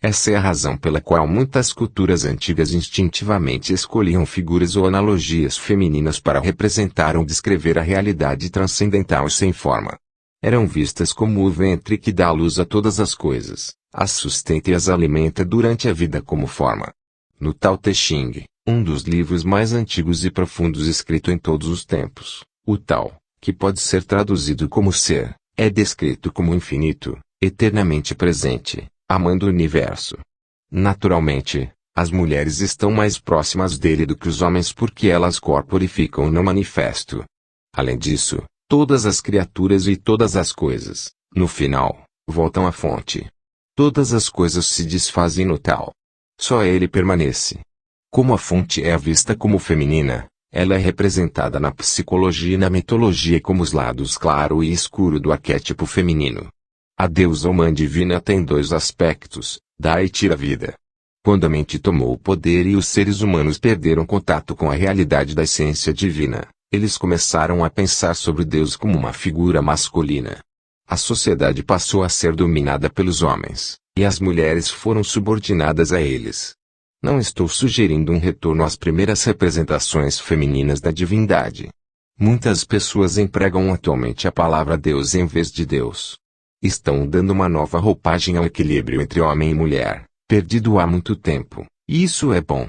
Essa é a razão pela qual muitas culturas antigas instintivamente escolhiam figuras ou analogias femininas para representar ou descrever a realidade transcendental e sem forma. Eram vistas como o ventre que dá luz a todas as coisas, as sustenta e as alimenta durante a vida como forma. No Tao Te Ching, um dos livros mais antigos e profundos escrito em todos os tempos, o Tao, que pode ser traduzido como ser, é descrito como infinito, eternamente presente, amando o universo. Naturalmente, as mulheres estão mais próximas dele do que os homens porque elas corporificam no manifesto. Além disso, todas as criaturas e todas as coisas, no final, voltam à fonte. Todas as coisas se desfazem no Tao. Só ele permanece. Como a fonte é vista como feminina, ela é representada na psicologia e na mitologia como os lados claro e escuro do arquétipo feminino. A deusa ou mãe divina tem dois aspectos, dá e tira a vida. Quando a mente tomou o poder e os seres humanos perderam contato com a realidade da essência divina, eles começaram a pensar sobre Deus como uma figura masculina. A sociedade passou a ser dominada pelos homens, e as mulheres foram subordinadas a eles. Não estou sugerindo um retorno às primeiras representações femininas da divindade. Muitas pessoas empregam atualmente a palavra Deus em vez de Deus. Estão dando uma nova roupagem ao equilíbrio entre homem e mulher, perdido há muito tempo, e isso é bom.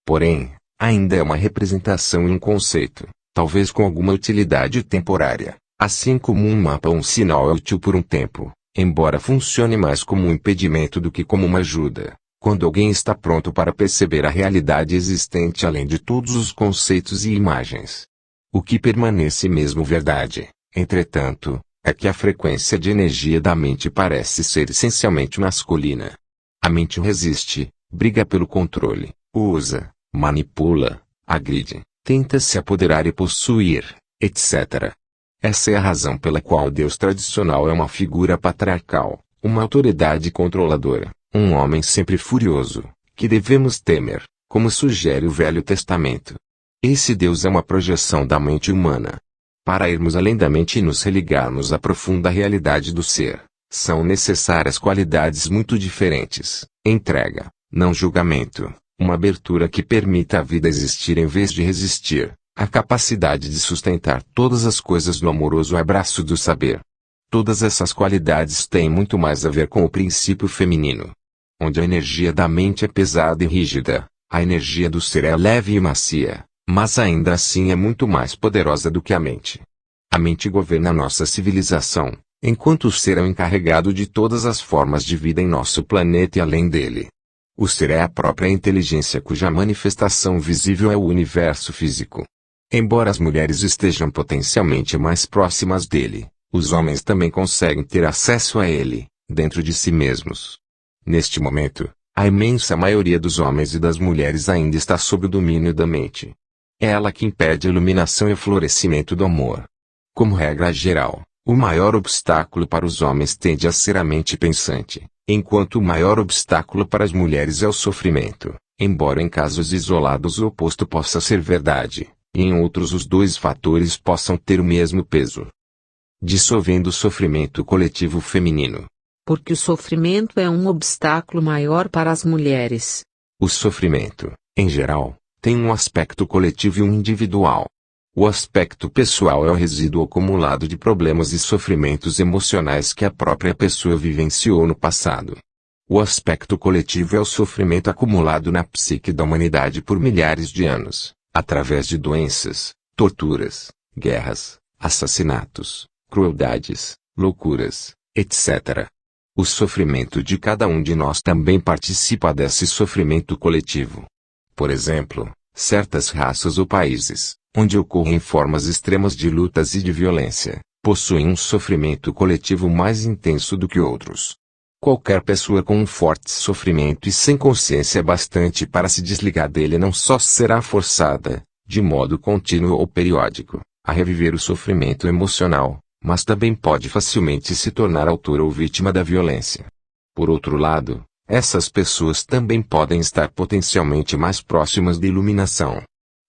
Porém, ainda é uma representação e um conceito, talvez com alguma utilidade temporária, assim como um mapa ou um sinal é útil por um tempo, embora funcione mais como um impedimento do que como uma ajuda. Quando alguém está pronto para perceber a realidade existente além de todos os conceitos e imagens. O que permanece mesmo verdade, entretanto, é que a frequência de energia da mente parece ser essencialmente masculina. A mente resiste, briga pelo controle, usa, manipula, agride, tenta se apoderar e possuir, etc. Essa é a razão pela qual o Deus tradicional é uma figura patriarcal, uma autoridade controladora. Um homem sempre furioso, que devemos temer, como sugere o Velho Testamento. Esse Deus é uma projeção da mente humana. Para irmos além da mente e nos religarmos à profunda realidade do ser, são necessárias qualidades muito diferentes: entrega, não julgamento, uma abertura que permita a vida existir em vez de resistir, a capacidade de sustentar todas as coisas no amoroso abraço do saber. Todas essas qualidades têm muito mais a ver com o princípio feminino. Onde a energia da mente é pesada e rígida, a energia do ser é leve e macia, mas ainda assim é muito mais poderosa do que a mente. A mente governa nossa civilização, enquanto o ser é o encarregado de todas as formas de vida em nosso planeta e além dele. O ser é a própria inteligência cuja manifestação visível é o universo físico. Embora as mulheres estejam potencialmente mais próximas dele, os homens também conseguem ter acesso a ele, dentro de si mesmos. Neste momento, A imensa maioria dos homens e das mulheres ainda está sob o domínio da mente. É ela que impede a iluminação e o florescimento do amor. Como regra geral, o maior obstáculo para os homens tende a ser a mente pensante, enquanto o maior obstáculo para as mulheres é o sofrimento, embora em casos isolados o oposto possa ser verdade, e em outros os dois fatores possam ter o mesmo peso. Dissolvendo o sofrimento coletivo feminino. Porque o sofrimento é um obstáculo maior para as mulheres. O sofrimento, em geral, tem um aspecto coletivo e um individual. O aspecto pessoal é o resíduo acumulado de problemas e sofrimentos emocionais que a própria pessoa vivenciou no passado. O aspecto coletivo é o sofrimento acumulado na psique da humanidade por milhares de anos, através de doenças, torturas, guerras, assassinatos, crueldades, loucuras, etc. O sofrimento de cada um de nós também participa desse sofrimento coletivo. Por exemplo, certas raças ou países, onde ocorrem formas extremas de lutas e de violência, possuem um sofrimento coletivo mais intenso do que outros. Qualquer pessoa com um forte sofrimento e sem consciência bastante para se desligar dele não só será forçada, de modo contínuo ou periódico, a reviver o sofrimento emocional, mas também pode facilmente se tornar autor ou vítima da violência. Por outro lado, essas pessoas também podem estar potencialmente mais próximas da iluminação.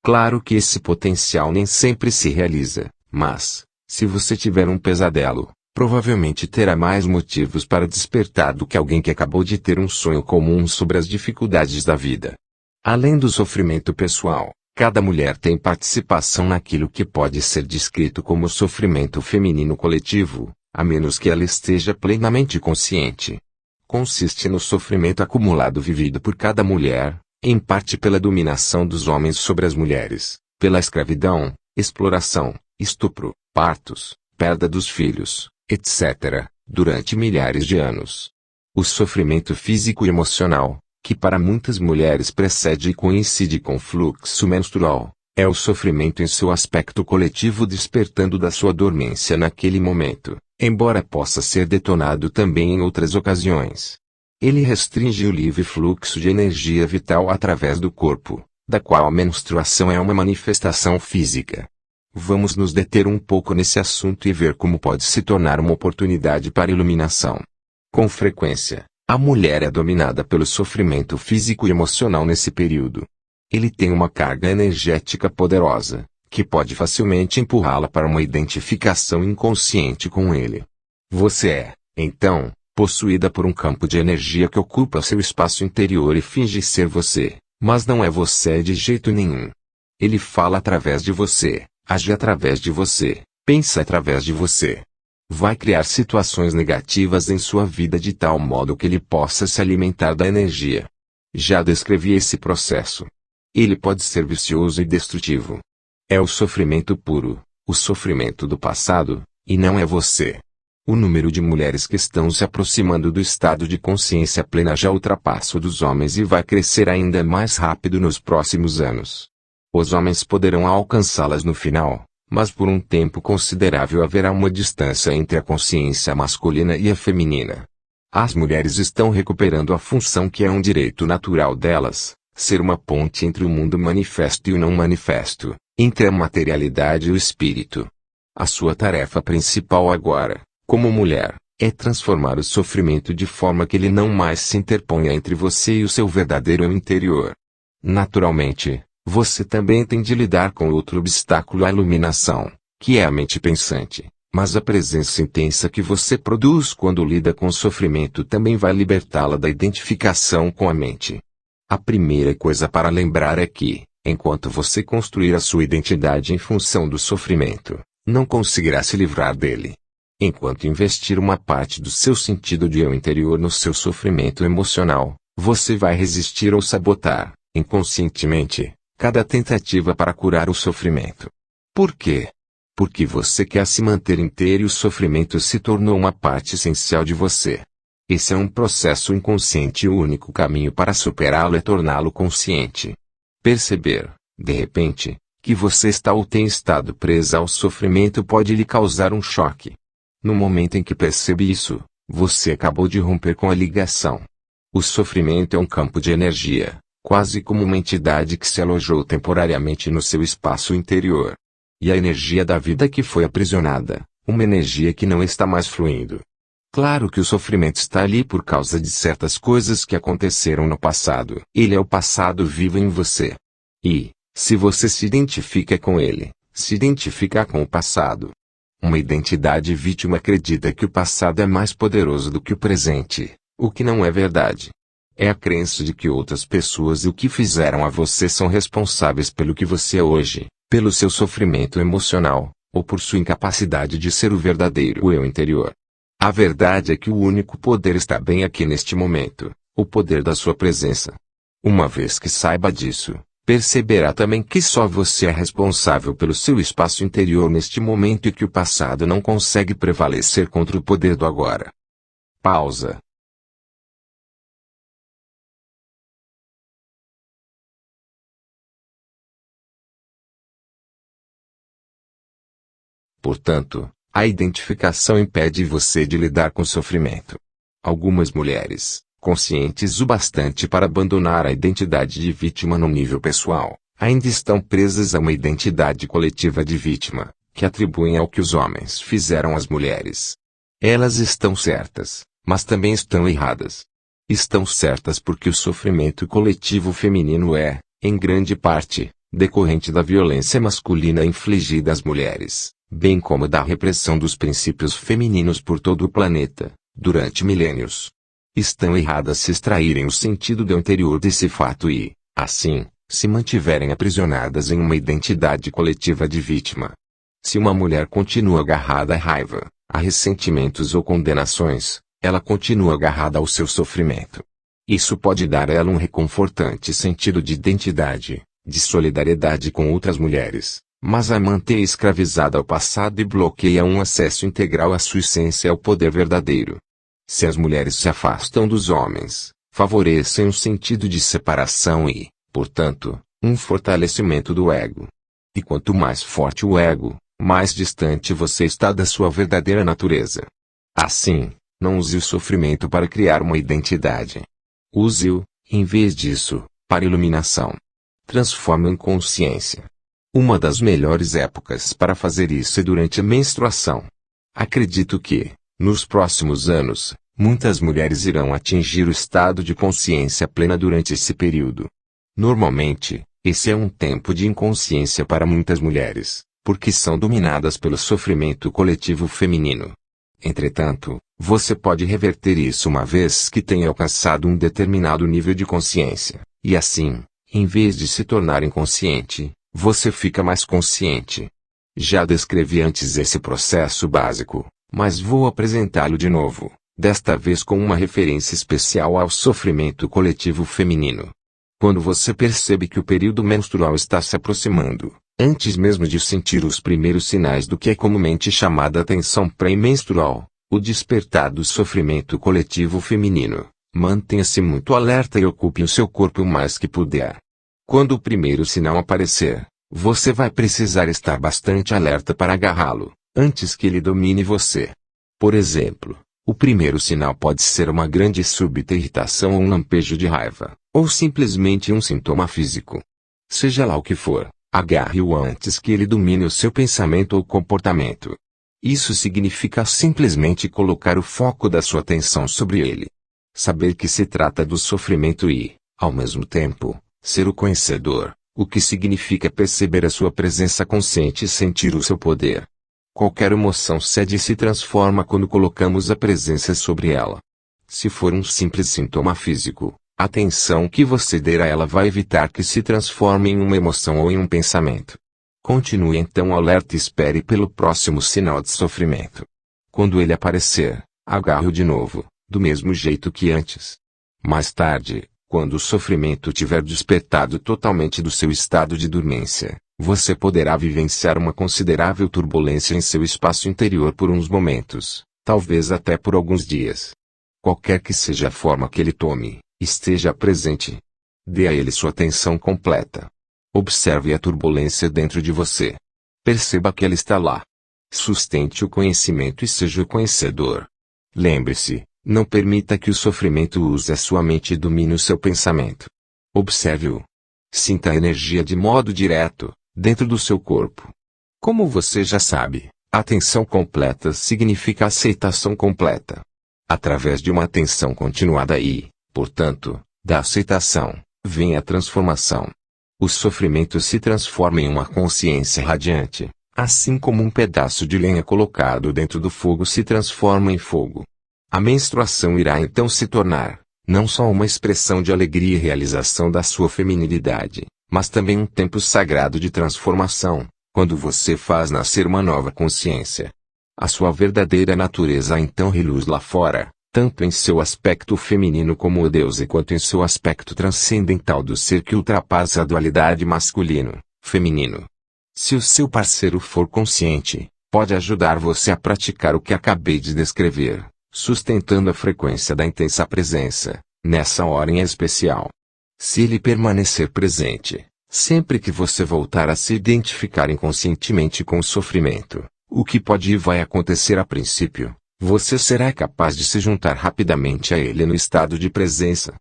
Claro que esse potencial nem sempre se realiza, mas, se você tiver um pesadelo, provavelmente terá mais motivos para despertar do que alguém que acabou de ter um sonho comum sobre as dificuldades da vida. Além do sofrimento pessoal, cada mulher tem participação naquilo que pode ser descrito como sofrimento feminino coletivo, a menos que ela esteja plenamente consciente. Consiste no sofrimento acumulado vivido por cada mulher, em parte pela dominação dos homens sobre as mulheres, pela escravidão, exploração, estupro, partos, perda dos filhos, etc., durante milhares de anos. O sofrimento físico e emocional, que para muitas mulheres precede e coincide com o fluxo menstrual, é o sofrimento em seu aspecto coletivo despertando da sua dormência naquele momento, embora possa ser detonado também em outras ocasiões. Ele restringe o livre fluxo de energia vital através do corpo, da qual a menstruação é uma manifestação física. Vamos nos deter um pouco nesse assunto e ver como pode se tornar uma oportunidade para iluminação. Com frequência, a mulher é dominada pelo sofrimento físico e emocional nesse período. Ele tem uma carga energética poderosa, que pode facilmente empurrá-la para uma identificação inconsciente com ele. Você é, então, possuída por um campo de energia que ocupa seu espaço interior e finge ser você, mas não é você de jeito nenhum. Ele fala através de você, age através de você, pensa através de você. Vai criar situações negativas em sua vida de tal modo que ele possa se alimentar da energia. Já descrevi esse processo. Ele pode ser vicioso e destrutivo. É o sofrimento puro, o sofrimento do passado, e não é você. O número de mulheres que estão se aproximando do estado de consciência plena já ultrapassa o dos homens e vai crescer ainda mais rápido nos próximos anos. Os homens poderão alcançá-las no final, mas por um tempo considerável haverá uma distância entre a consciência masculina e a feminina. As mulheres estão recuperando a função que é um direito natural delas, ser uma ponte entre o mundo manifesto e o não manifesto, entre a materialidade e o espírito. A sua tarefa principal agora, como mulher, é transformar o sofrimento de forma que ele não mais se interponha entre você e o seu verdadeiro eu interior. Naturalmente, você também tem de lidar com outro obstáculo à iluminação, que é a mente pensante, mas a presença intensa que você produz quando lida com o sofrimento também vai libertá-la da identificação com a mente. A primeira coisa para lembrar é que, enquanto você construir a sua identidade em função do sofrimento, não conseguirá se livrar dele. Enquanto investir uma parte do seu sentido de eu interior no seu sofrimento emocional, você vai resistir ou sabotar, inconscientemente, cada tentativa para curar o sofrimento. Por quê? Porque você quer se manter inteiro e o sofrimento se tornou uma parte essencial de você. Esse é um processo inconsciente e o único caminho para superá-lo é torná-lo consciente. Perceber, de repente, que você está ou tem estado presa ao sofrimento pode lhe causar um choque. No momento em que percebe isso, você acabou de romper com a ligação. O sofrimento é um campo de energia, quase como uma entidade que se alojou temporariamente no seu espaço interior. E a energia da vida que foi aprisionada, uma energia que não está mais fluindo. Claro que o sofrimento está ali por causa de certas coisas que aconteceram no passado. Ele é o passado vivo em você. E, se você se identifica com ele, se identifica com o passado. Uma identidade vítima acredita que o passado é mais poderoso do que o presente, o que não é verdade. É a crença de que outras pessoas e o que fizeram a você são responsáveis pelo que você é hoje, pelo seu sofrimento emocional, ou por sua incapacidade de ser o verdadeiro eu interior. A verdade é que o único poder está bem aqui neste momento, o poder da sua presença. Uma vez que saiba disso, perceberá também que só você é responsável pelo seu espaço interior neste momento e que o passado não consegue prevalecer contra o poder do agora. Pausa. Portanto, a identificação impede você de lidar com o sofrimento. Algumas mulheres, conscientes o bastante para abandonar a identidade de vítima no nível pessoal, ainda estão presas a uma identidade coletiva de vítima, que atribuem ao que os homens fizeram às mulheres. Elas estão certas, mas também estão erradas. Estão certas porque o sofrimento coletivo feminino é, em grande parte, decorrente da violência masculina infligida às mulheres, bem como da repressão dos princípios femininos por todo o planeta, durante milênios. Estão erradas se extraírem o sentido do anterior desse fato e, assim, se mantiverem aprisionadas em uma identidade coletiva de vítima. Se uma mulher continua agarrada à raiva, a ressentimentos ou condenações, ela continua agarrada ao seu sofrimento. Isso pode dar a ela um reconfortante sentido de identidade, de solidariedade com outras mulheres, mas a mantém escravizada ao passado e bloqueia um acesso integral à sua essência e ao poder verdadeiro. Se as mulheres se afastam dos homens, favorecem um sentido de separação e, portanto, um fortalecimento do ego. E quanto mais forte o ego, mais distante você está da sua verdadeira natureza. Assim, não use o sofrimento para criar uma identidade. Use-o, em vez disso, para iluminação. Transforme-o em consciência. Uma das melhores épocas para fazer isso é durante a menstruação. Acredito que, nos próximos anos, muitas mulheres irão atingir o estado de consciência plena durante esse período. Normalmente, esse é um tempo de inconsciência para muitas mulheres, porque são dominadas pelo sofrimento coletivo feminino. Entretanto, você pode reverter isso uma vez que tenha alcançado um determinado nível de consciência, e assim, em vez de se tornar inconsciente, você fica mais consciente. Já descrevi antes esse processo básico, mas vou apresentá-lo de novo, desta vez com uma referência especial ao sofrimento coletivo feminino. Quando você percebe que o período menstrual está se aproximando, antes mesmo de sentir os primeiros sinais do que é comumente chamada tensão pré-menstrual, o despertar do sofrimento coletivo feminino, mantenha-se muito alerta e ocupe o seu corpo o mais que puder. Quando o primeiro sinal aparecer, você vai precisar estar bastante alerta para agarrá-lo, antes que ele domine você. Por exemplo, o primeiro sinal pode ser uma grande e súbita irritação ou um lampejo de raiva, ou simplesmente um sintoma físico. Seja lá o que for, agarre-o antes que ele domine o seu pensamento ou comportamento. Isso significa simplesmente colocar o foco da sua atenção sobre ele. Saber que se trata do sofrimento e, ao mesmo tempo, ser o conhecedor, o que significa perceber a sua presença consciente e sentir o seu poder. Qualquer emoção cede e se transforma quando colocamos a presença sobre ela. Se for um simples sintoma físico, a atenção que você der a ela vai evitar que se transforme em uma emoção ou em um pensamento. Continue então alerta e espere pelo próximo sinal de sofrimento. Quando ele aparecer, agarre-o de novo, do mesmo jeito que antes. Mais tarde, quando o sofrimento tiver despertado totalmente do seu estado de dormência, você poderá vivenciar uma considerável turbulência em seu espaço interior por uns momentos, talvez até por alguns dias. Qualquer que seja a forma que ele tome, esteja presente. Dê a ele sua atenção completa. Observe a turbulência dentro de você. Perceba que ela está lá. Sustente o conhecimento e seja o conhecedor. Lembre-se, Não permita que o sofrimento use a sua mente e domine o seu pensamento. Observe-o. Sinta a energia de modo direto, dentro do seu corpo. Como você já sabe, atenção completa significa aceitação completa. Através de uma atenção continuada e, portanto, da aceitação, vem a transformação. O sofrimento se transforma em uma consciência radiante, assim como um pedaço de lenha colocado dentro do fogo se transforma em fogo. A menstruação irá então se tornar, não só uma expressão de alegria e realização da sua feminilidade, mas também um tempo sagrado de transformação, quando você faz nascer uma nova consciência. A sua verdadeira natureza então reluz lá fora, tanto em seu aspecto feminino como o Deus e quanto em seu aspecto transcendental do ser que ultrapassa a dualidade masculino-feminino. Se o seu parceiro for consciente, pode ajudar você a praticar o que acabei de descrever, sustentando a frequência da intensa presença, nessa hora em especial. Se ele permanecer presente, sempre que você voltar a se identificar inconscientemente com o sofrimento, o que pode e vai acontecer a princípio, você será capaz de se juntar rapidamente a ele no estado de presença.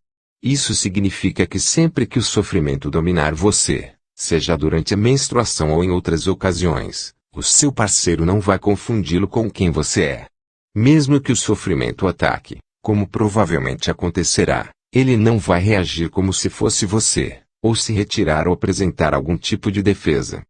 Isso significa que sempre que o sofrimento dominar você, seja durante a menstruação ou em outras ocasiões, o seu parceiro não vai confundi-lo com quem você é. Mesmo que o sofrimento o ataque, como provavelmente acontecerá, ele não vai reagir como se fosse você, ou se retirar ou apresentar algum tipo de defesa.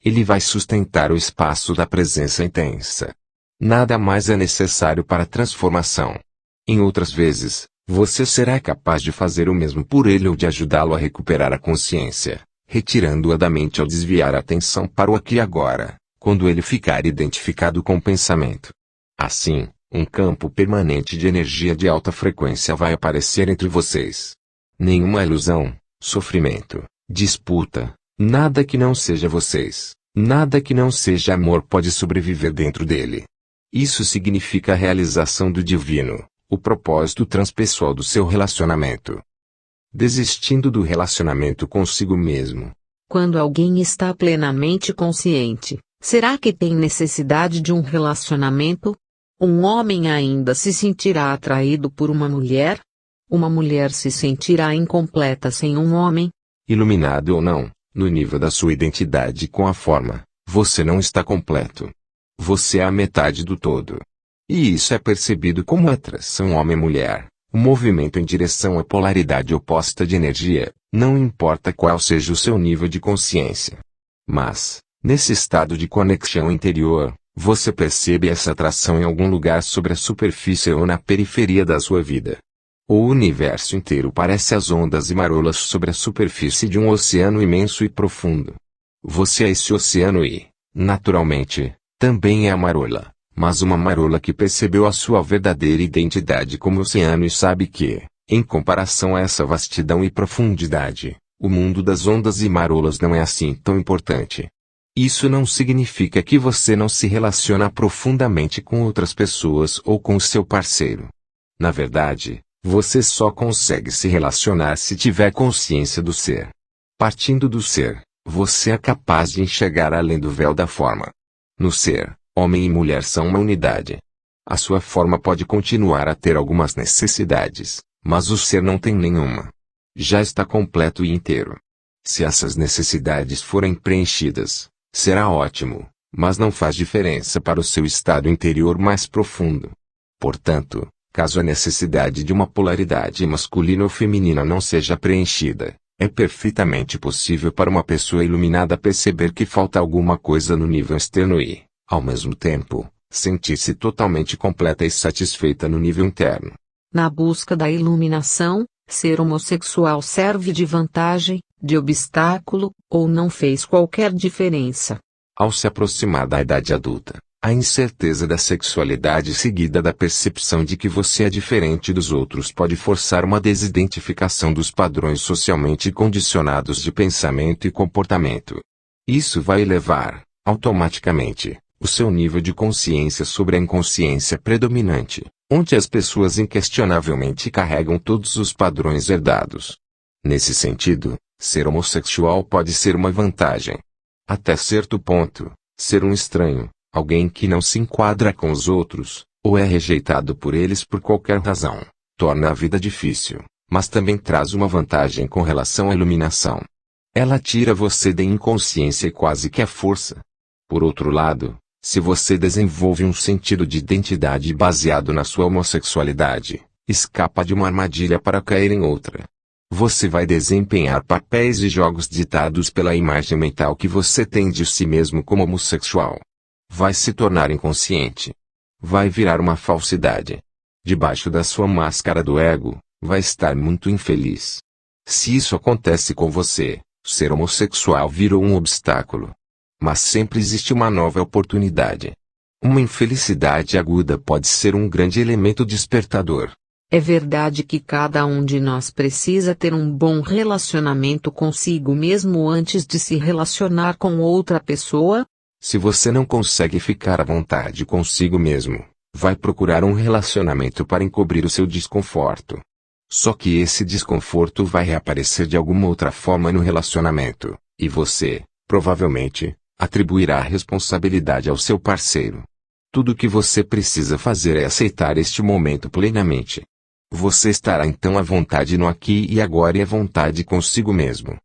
Ele vai sustentar o espaço da presença intensa. Nada mais é necessário para a transformação. Em outras vezes, você será capaz de fazer o mesmo por ele ou de ajudá-lo a recuperar a consciência, retirando-a da mente ao desviar a atenção para o aqui e agora, quando ele ficar identificado com o pensamento. Assim, um campo permanente de energia de alta frequência vai aparecer entre vocês. Nenhuma ilusão, sofrimento, disputa, nada que não seja vocês, nada que não seja amor pode sobreviver dentro dele. Isso significa a realização do divino, o propósito transpessoal do seu relacionamento. Desistindo do relacionamento consigo mesmo. Quando alguém está plenamente consciente, será que tem necessidade de um relacionamento? Um homem ainda se sentirá atraído por uma mulher? Uma mulher se sentirá incompleta sem um homem? Iluminado ou não, no nível da sua identidade com a forma, você não está completo. Você é a metade do todo. E isso é percebido como atração homem-mulher, um movimento em direção à polaridade oposta de energia, não importa qual seja o seu nível de consciência. Mas, nesse estado de conexão interior, você percebe essa atração em algum lugar sobre a superfície ou na periferia da sua vida. O universo inteiro parece as ondas e marolas sobre a superfície de um oceano imenso e profundo. Você é esse oceano e, naturalmente, também é a marola, mas uma marola que percebeu a sua verdadeira identidade como oceano e sabe que, em comparação a essa vastidão e profundidade, o mundo das ondas e marolas não é assim tão importante. Isso não significa que você não se relaciona profundamente com outras pessoas ou com o seu parceiro. Na verdade, você só consegue se relacionar se tiver consciência do ser. Partindo do ser, você é capaz de enxergar além do véu da forma. No ser, homem e mulher são uma unidade. A sua forma pode continuar a ter algumas necessidades, mas o ser não tem nenhuma. Já está completo e inteiro. Se essas necessidades forem preenchidas, será ótimo, mas não faz diferença para o seu estado interior mais profundo. Portanto, caso a necessidade de uma polaridade masculina ou feminina não seja preenchida, é perfeitamente possível para uma pessoa iluminada perceber que falta alguma coisa no nível externo e, ao mesmo tempo, sentir-se totalmente completa e satisfeita no nível interno. Na busca da iluminação, ser homossexual serve de vantagem, de obstáculo, ou não fez qualquer diferença. Ao se aproximar da idade adulta, a incerteza da sexualidade seguida da percepção de que você é diferente dos outros pode forçar uma desidentificação dos padrões socialmente condicionados de pensamento e comportamento. Isso vai elevar, automaticamente, o seu nível de consciência sobre a inconsciência predominante, onde as pessoas inquestionavelmente carregam todos os padrões herdados. Nesse sentido, ser homossexual pode ser uma vantagem. Até certo ponto, ser um estranho, alguém que não se enquadra com os outros, ou é rejeitado por eles por qualquer razão, torna a vida difícil, mas também traz uma vantagem com relação à iluminação. Ela tira você da inconsciência quase que à força. Por outro lado, se você desenvolve um sentido de identidade baseado na sua homossexualidade, escapa de uma armadilha para cair em outra. Você vai desempenhar papéis e jogos ditados pela imagem mental que você tem de si mesmo como homossexual. Vai se tornar inconsciente. Vai virar uma falsidade. Debaixo da sua máscara do ego, vai estar muito infeliz. Se isso acontece com você, ser homossexual virou um obstáculo. Mas sempre existe uma nova oportunidade. Uma infelicidade aguda pode ser um grande elemento despertador. É verdade que cada um de nós precisa ter um bom relacionamento consigo mesmo antes de se relacionar com outra pessoa? Se você não consegue ficar à vontade consigo mesmo, vai procurar um relacionamento para encobrir o seu desconforto. Só que esse desconforto vai reaparecer de alguma outra forma no relacionamento, e você, provavelmente, atribuirá a responsabilidade ao seu parceiro. Tudo o que você precisa fazer é aceitar este momento plenamente. Você estará então à vontade no aqui e agora e à vontade consigo mesmo.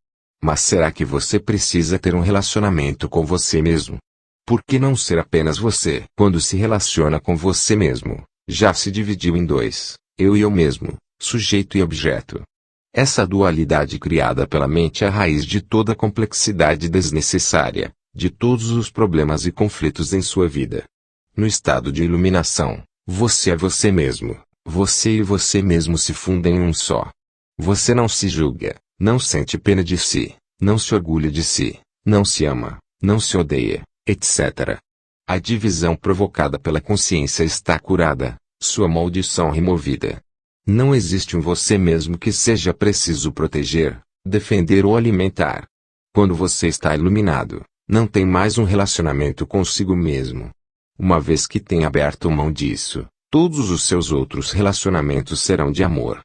Mas será que você precisa ter um relacionamento com você mesmo? Por que não ser apenas você? Quando se relaciona com você mesmo, já se dividiu em dois, eu e eu mesmo, sujeito e objeto. Essa dualidade criada pela mente é a raiz de toda a complexidade desnecessária, de todos os problemas e conflitos em sua vida. No estado de iluminação, você é você mesmo. Você e você mesmo se fundem em um só. Você não se julga, não sente pena de si, não se orgulha de si, não se ama, não se odeia, etc. A divisão provocada pela consciência está curada, sua maldição removida. Não existe um você mesmo que seja preciso proteger, defender ou alimentar. Quando você está iluminado, não tem mais um relacionamento consigo mesmo. Uma vez que tem aberto mão disso, todos os seus outros relacionamentos serão de amor,